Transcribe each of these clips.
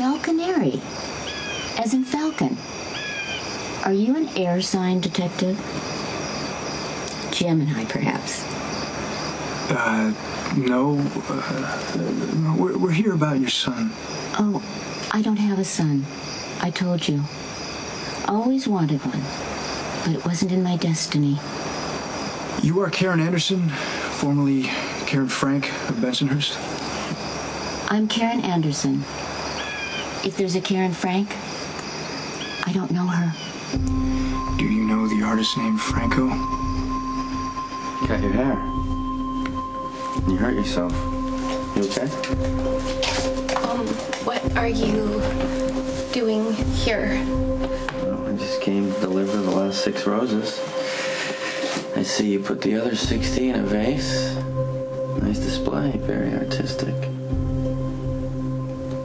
Falconeri, as in falcon. Are you an air sign detective? Gemini, perhaps? No. We're here about your son. Oh, I don't have a son. I told you. Always wanted one, but it wasn't in my destiny. You are Karen Anderson, formerly Karen Frank of Bensonhurst? I'm Karen Anderson. If there's a Karen Frank, I don't know her. Do you know the artist named Franco? Cut your hair. You hurt yourself. You okay? What are you doing here? Well, I just came to deliver the last 6 roses. I see you put the other 60 in a vase. Nice display, very artistic.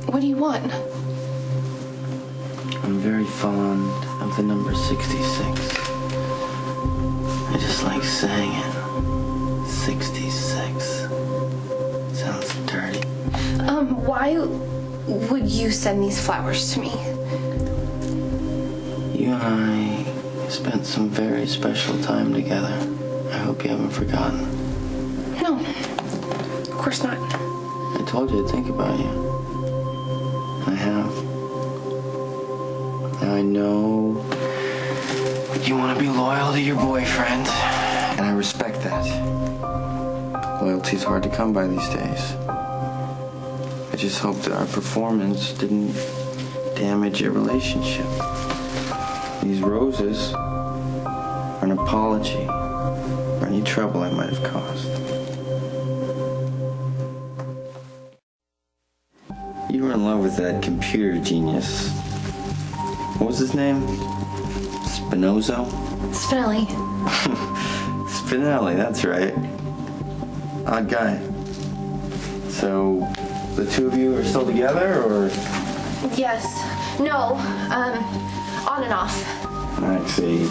What do you want? I'm very fond of the number 66. I just like saying it. 66. Sounds dirty. Why would you send these flowers to me? You and I spent some very special time together. I hope you haven't forgotten. No, of course not. I told you to think about you. I have. Now I know you want to be loyal to your boyfriend, and I respect that. Loyalty's hard to come by these days. I just hope that our performance didn't damage your relationship. These roses are an apology for any trouble I might have caused. You were in love with that computer genius. What was his name? Spinoza? Spinelli. Spinelli, that's right. Odd guy. So, the two of you are still together, or? Yes. No. On and off. Maxie,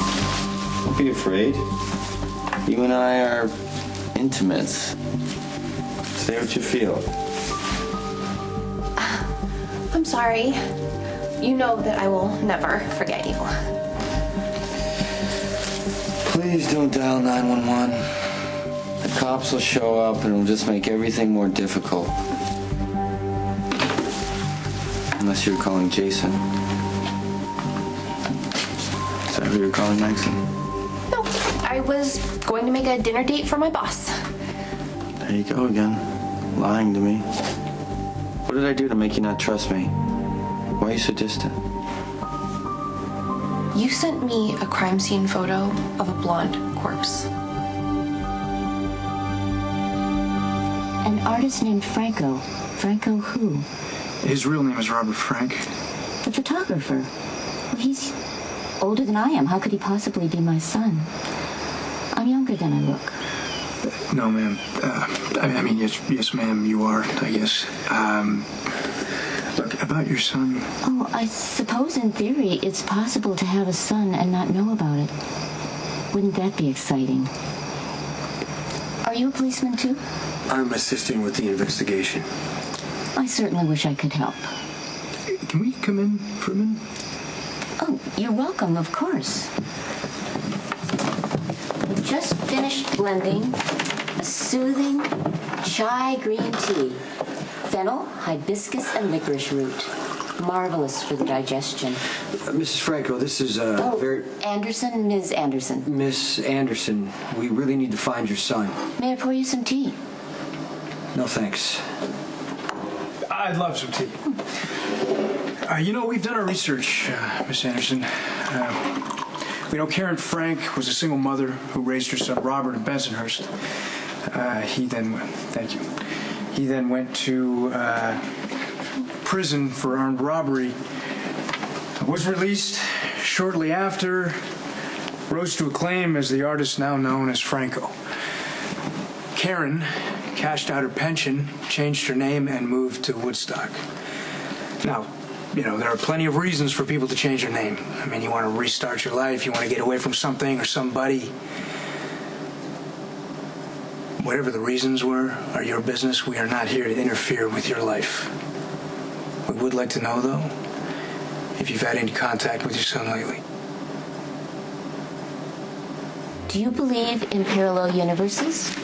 don't be afraid. You and I are intimates. Say what you feel. I'm sorry. You know that I will never forget you. Please don't dial 911. The cops will show up and it'll just make everything more difficult. Unless you're calling Jason. Is that who you're calling, Maxie? No, I was going to make a dinner date for my boss. There you go again, lying to me. What did I do to make you not trust me? Why are you so distant? You sent me a crime scene photo of a blonde corpse. An artist named Franco. Franco who? His real name is Robert Frank. The photographer. Well, he's older than I am. How could he possibly be my son? I'm younger than I look. No, ma'am. I mean, yes, ma'am, you are, I guess. Look, about your son. Oh, I suppose in theory it's possible to have a son and not know about it. Wouldn't that be exciting? Are you a policeman too? I'm assisting with the investigation. I certainly wish I could help. Can we come in for a minute? Oh, you're welcome, of course. We've just finished blending a soothing chai green tea. Fennel, hibiscus, and licorice root. Marvelous for the digestion. Mrs. Franco, this is very... Anderson, Ms. Anderson. Miss Anderson, we really need to find your son. May I pour you some tea? No, thanks. I'd love some tea. You know, we've done our research, Miss Anderson. We know Karen Frank was a single mother who raised her son Robert in Bensonhurst. He then went to prison for armed robbery. Was released shortly after, rose to acclaim as the artist now known as Franco. Karen cashed out her pension, changed her name, and moved to Woodstock. Now, you know, there are plenty of reasons for people to change their name. I mean, you want to restart your life, you want to get away from something or somebody. Whatever the reasons were are your business. We are not here to interfere with your life. We would like to know, though, if you've had any contact with your son lately. Do you believe in parallel universes?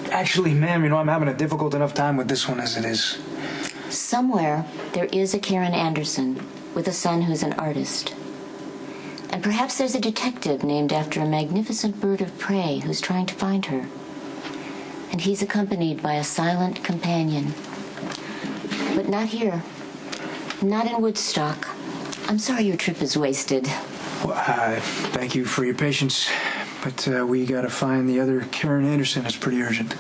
Actually, ma'am, I'm having a difficult enough time with this one as it is. Somewhere, there is a Karen Anderson with a son who's an artist. And perhaps there's a detective named after a magnificent bird of prey who's trying to find her. And he's accompanied by a silent companion. But not here. Not in Woodstock. I'm sorry your trip is wasted. Well, thank you for your patience, but we gotta find the other Karen Anderson. It's pretty urgent.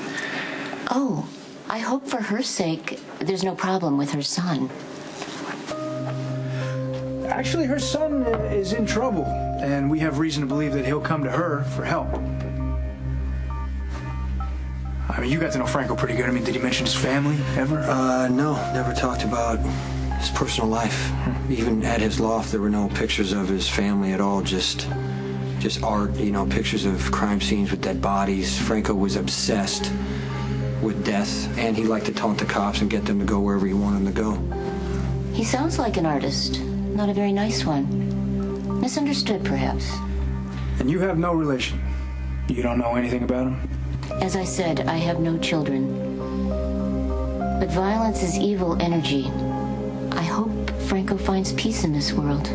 Oh, I hope for her sake there's no problem with her son. Actually, her son is in trouble, and we have reason to believe that he'll come to her for help. I mean, you got to know Franco pretty good. I mean, did he mention his family ever? No, never talked about his personal life. Even at his loft, there were no pictures of his family at all, just art, pictures of crime scenes with dead bodies. Franco was obsessed with death, and he liked to taunt the cops and get them to go wherever he wanted them to go. He sounds like an artist. Not a very nice one. Misunderstood, perhaps. And you have no relation? You don't know anything about him? As I said, I have no children. But violence is evil energy. I hope Franco finds peace in this world.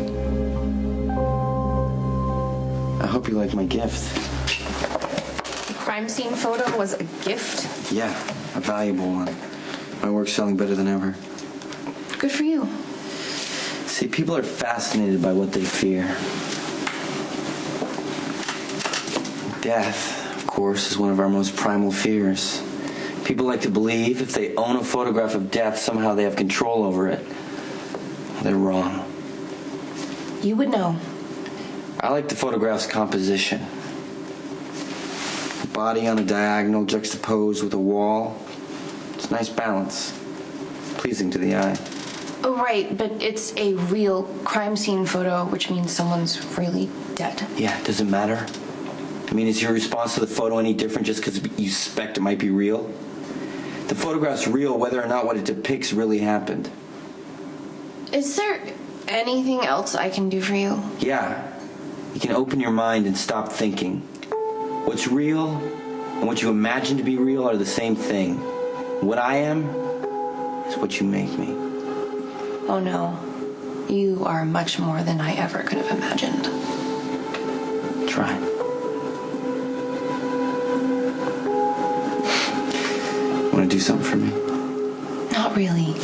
I hope you like my gift. The crime scene photo was a gift? Yeah, a valuable one. My work's selling better than ever. Good for you. See, people are fascinated by what they fear. Death, of course, is one of our most primal fears. People like to believe if they own a photograph of death, somehow they have control over it. They're wrong. You would know. I like the photograph's composition. A body on a diagonal juxtaposed with a wall. It's a nice balance. Pleasing to the eye. Oh, right, but it's a real crime scene photo, which means someone's really dead. Yeah, does it matter? I mean, is your response to the photo any different just because you suspect it might be real? The photograph's real whether or not what it depicts really happened. Is there anything else I can do for you? Yeah. You can open your mind and stop thinking. What's real and what you imagine to be real are the same thing. What I am is what you make me. Oh no, you are much more than I ever could have imagined. Try. Want to do something for me? Not really.